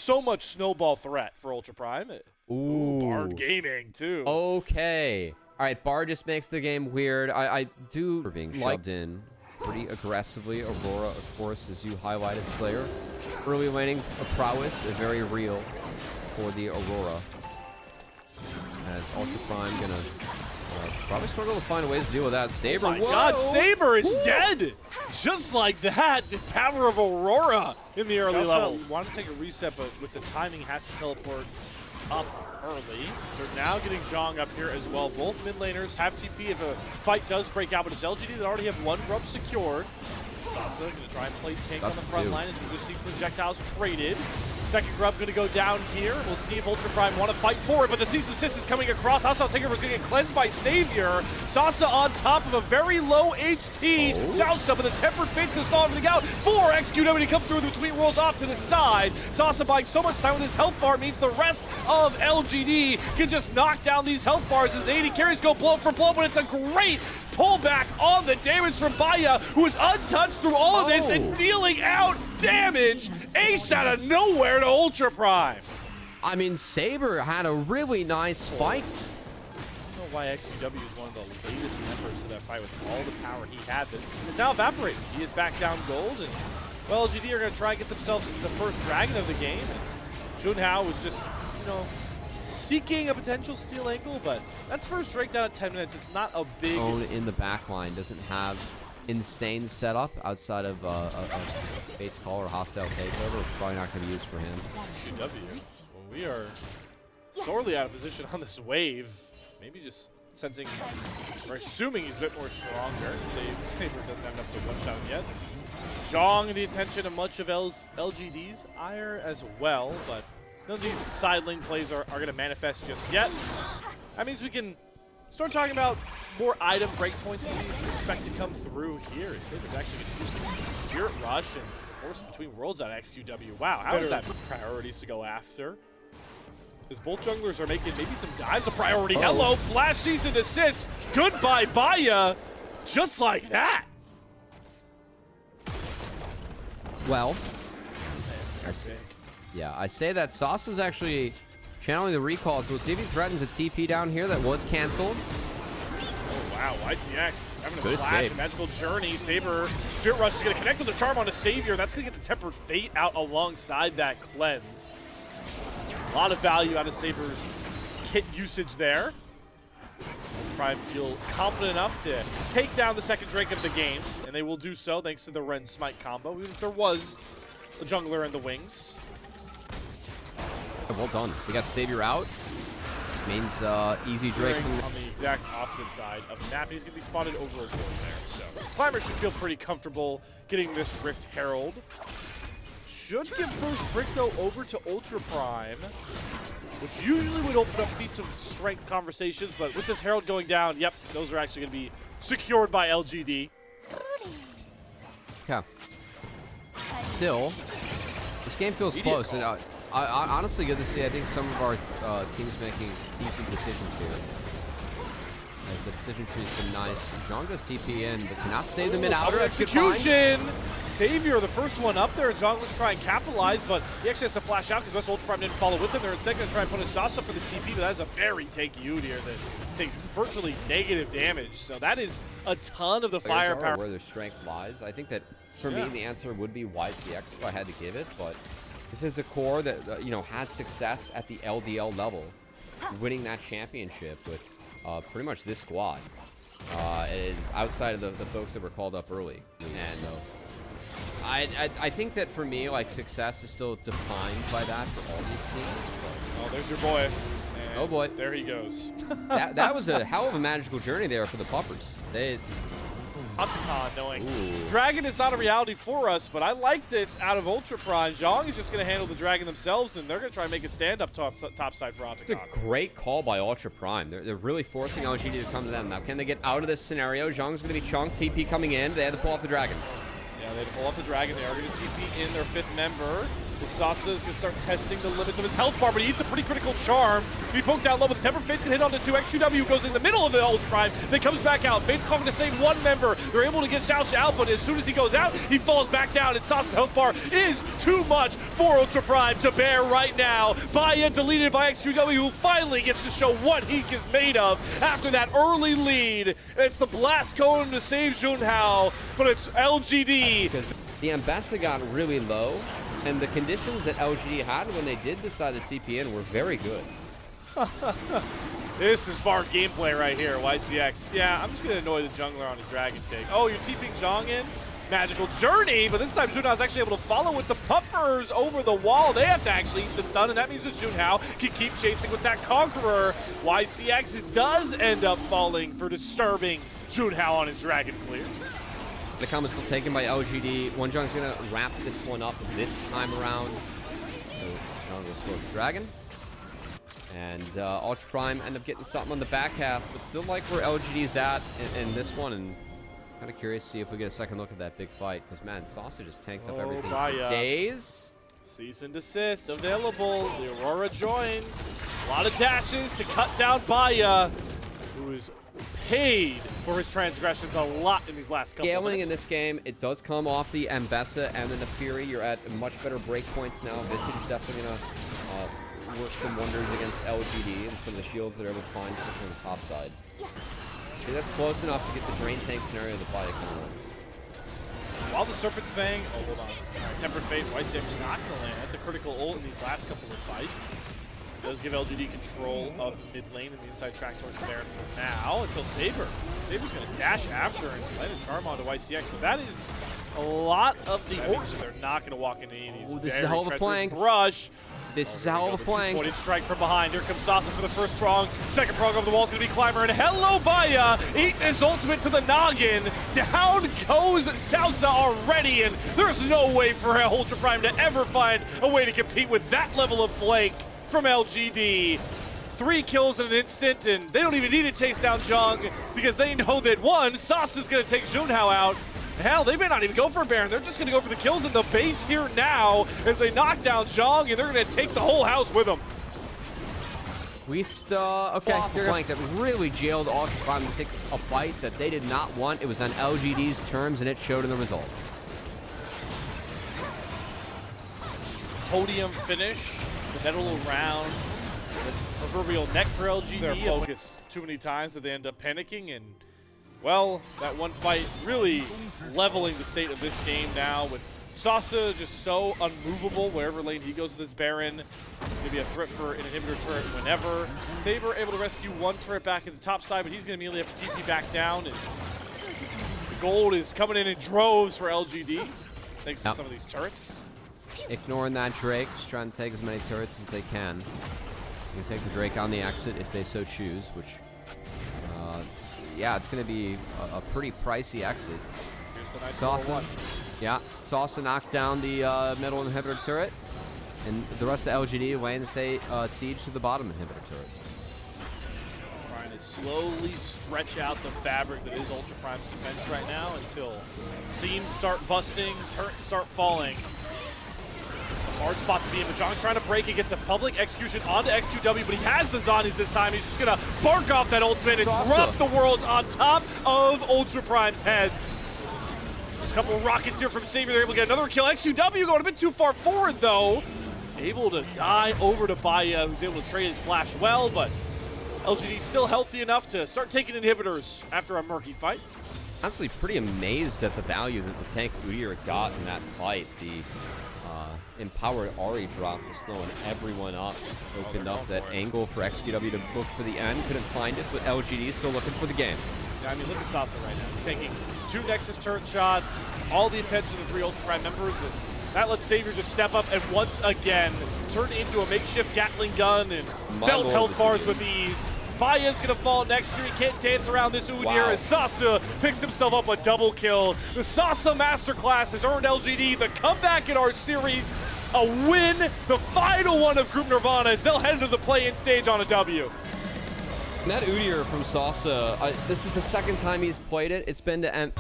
so much snowball threat for Ultra Prime. Ooh. Bard Gaming, too. Okay. All right, Bard just makes the game weird. I do for being shoved in pretty aggressively. Aurora, of course, as you highlighted, Slayer. Early laning prowess, very real for the Aurora. As Ultra Prime gonna probably struggle to find ways to deal with that. Saber, oh my God, Saber is dead! Just like that, the power of Aurora in the early level. Want to take a reset, but with the timing, has to teleport up early. They're now getting Zhong up here as well. Both mid laners have TP if a fight does break out, but it's LGD that already have one grub secured. Sasa going to try and play tank on the front line as we just see projectiles traded. Second grub going to go down here. We'll see if Ultra Prime want to fight for it, but the Cease and Desist is coming across. Sasa Takeover is going to get cleansed by Savior. Sasa on top of a very low HP. South but the Tempered Fate's going to stall everything out. 4 XQW to come through the between worlds off to the side. Sasa buying so much time with his health bar means the rest of LGD can just knock down these health bars as the 80 carries go blow for blow, but it's a great pullback on the damage from Baya, who is untouched through all of this and dealing out damage. Ace out of nowhere to Ultra Prime. I mean, Saber had a really nice fight. I don't know why XUW is one of the latest members to that fight with all the power he had that is now evaporated. He is back down gold, and well, LGD are going to try and get themselves the first dragon of the game. And Junhao was just, you know, seeking a potential steal angle, but that's first Drake down at 10 minutes. It's not a big... Own in the back line doesn't have insane setup outside of Fate's Call or Hostile Takeover. It's probably not going to be used for him. XQW. Well, we are sorely out of position on this wave. Maybe just sensing, or assuming he's a bit more stronger. Saber doesn't have enough to one-shot him yet. Zhong the attention of much of LGD's ire as well, but none of these side lane plays are going to manifest just yet. That means we can start talking about more item breakpoints that we expect to come through here. Saber's actually going to use Spirit Rush and Force Between Worlds out of XQW. Wow, how is that priorities to go after? As both junglers are making maybe some dives a priority. Hello, Flash Cease and Desist. Goodbye, Baya. Just like that. Well, I say that Sauce is actually channeling the recall, so we'll see if he threatens a TP down here that was canceled. Oh, wow. YCX having a flash, a magical journey. Saber, Spirit Rush is going to connect with the charm on a Savior. That's going to get the Tempered Fate out alongside that cleanse. A lot of value out of Saber's kit usage there. Prime feel confident enough to take down the second Drake of the game, and they will do so thanks to the Ren Smite combo, even if there was a jungler in the wings. Well done. We got Savior out. Means easy Drake on the exact opposite side of the map. He's going to be spotted over a board there, so Climber should feel pretty comfortable getting this Rift Herald. Should give first brick, though, over to Ultra Prime, which usually would open up feats of strength conversations, but with this Herald going down, yep, those are actually going to be secured by LGD. Yeah. Still, this game feels close, and I honestly good to see. I think some of our teams making decent decisions here. As the decision tree has been nice. Zhong goes TP in, but cannot save the mid-outer. Execution! Savior, the first one up there, and Zhong was trying to capitalize, but he actually has to flash out because Ultra Prime didn't follow with him. They're instead going to try and punish Sasa for the TP, but that is a very tanky Udyr here that takes virtually negative damage. So that is a ton of the firepower. Where their strength lies. I think that for me, the answer would be YCX if I had to give it, but this is a core that, you know, had success at the LDL level, winning that championship with pretty much this squad, and outside of the folks that were called up early. And I think that for me, like, success is still defined by that for all these teams. Oh, there's your boy. And oh boy, there he goes. that was a hell of a magical journey there for the Puppers. Opticon knowing Dragon is not a reality for us, but I like this out of Ultra Prime. Zhong is just going to handle the Dragon themselves, and they're going to try and make a stand up top side for Opticon. It's a great call by Ultra Prime. They're really forcing LGD to come to them. Now, can they get out of this scenario? Zhong's going to be chunked. TP coming in. They had to pull off the Dragon. Yeah, they had to pull off the Dragon. They are going to TP in their 5th member. Sasa is going to start testing the limits of his health bar, but he eats a pretty critical charm. He poked down low, but the Temper Fate's going to hit onto 2. XQW goes in the middle of the Ultra Prime, then comes back out. Fate's calling to save one member. They're able to get Xiaoxia out, but as soon as he goes out, he falls back down, and Sasa's health bar is too much for Ultra Prime to bear right now. Baya deleted by XQW, who finally gets to show what he is made of after that early lead. And it's the Blast Cone to save Junhao, but it's LGD. Because the Ambassa got really low, and the conditions that LGD had when they did decide to TP in were very good. This is bar gameplay right here, YCX. Yeah, I'm just going to annoy the jungler on his dragon take. Oh, you're TPing Zhong in? Magical Journey, but this time Junhao is actually able to follow with the puppers over the wall. They have to actually eat the stun, and that means that Junhao can keep chasing with that Conqueror. YCX does end up falling for disturbing Junhao on his dragon clear. The comment still taken by LGD. Onejung's gonna wrap this one up this time around. So Zhong will score the dragon. And Ultra Prime end up getting something on the back half, but still like where LGD's at in this one, and kind of curious to see if we get a second look at that big fight, because man, Saucer just tanked up everything for days. Cease and desist available. The Aurora joins. A lot of dashes to cut down Baya, who is paid for his transgressions a lot in these last couple of Scaling minutes. in this game, it does come off the Ambassa and then the Fury. You're at much better break points now. Visage definitely going to work some wonders against LGD and some of the shields that are able to find, especially on the top side. See, that's close enough to get the drain tank scenario that Baya kind of wants. While the Serpent's Fang, oh, hold on. Tempered Fate, YCX is not going to land. That's a critical ult in these last couple of fights. Does give LGD control of the mid lane and the inside track towards Baron for now until Saber. Saber's going to dash after and land a charm onto YCX, but that is a lot of the orcs. They're not going to walk into any of these. This is a hell of a flank. Brush. This is a hell of a flank. Two-pointed strike from behind. Here comes Sasa for the first prong. Second prong over the wall is going to be Climber. And hello, Baya. Eat this ultimate to the noggin. Down goes Sausa already. And there's no way for Ultra Prime to ever find a way to compete with that level of flank from LGD. 3 kills in an instant, and they don't even need to chase down Zhong because they know that, one, Sasa's going to take Junhao out. Hell, they may not even go for Baron. They're just going to go for the kills in the base here now as they knock down Zhong, and they're going to take the whole house with them. Okay, flank that really jailed Ultra Prime to take a fight that they did not want. It was on LGD's terms, and it showed in the result. Podium finish. The medal around the proverbial neck for LGD. They're focused too many times that they end up panicking, and well, that one fight really leveling the state of this game now with Sasa just so unmovable wherever lane he goes with his Baron. Maybe a threat for an inhibitor turret whenever. Saber able to rescue one turret back at the top side, but he's going to immediately have to TP back down. As the gold is coming in droves for LGD thanks to some of these turrets. Ignoring that Drake, just trying to take as many turrets as they can. You can take the Drake on the exit if they so choose, which, yeah, it's going to be a pretty pricey exit. Here's the nice Sasa, yeah, Sasa knocked down the middle inhibitor turret, and the rest of LGD laying to say siege to the bottom inhibitor turret. Trying to slowly stretch out the fabric that is Ultra Prime's defense right now until seams start busting, turrets start falling. Hard spot to be in, but Zhong's trying to break. He gets a public execution onto XQW, but he has the Zhonya's this time. He's just going to bark off that ultimate and drop the worlds on top of Ultra Prime's heads. There's a couple of rockets here from Savior. They're able to get another kill. XQW going a bit too far forward, though. Able to die over to Baya, who's able to trade his flash well, but LGD still healthy enough to start taking inhibitors after a murky fight. Honestly, pretty amazed at the value that the tank Udyr got in that fight. The empowered Ahri drop was slowing everyone up. Opened up that angle for XQW to look for the end. Couldn't find it, but LGD still looking for the game. Yeah, I mean, look at Sasa right now. He's taking 2 Nexus turret shots, all the attention of the 3 Ultra Prime members, and that lets Savior just step up and once again turn into a makeshift Gatling gun and belt health bars with ease. Baya's gonna fall next year. He can't dance around this Udyr as Sasa picks himself up a double kill. The Sasa Masterclass has earned LGD the comeback in our series, a win, the final one of Group Nirvana as they'll head into the play-in stage on a W. And that Udyr from Sasa, this is the second time he's played it. It's been to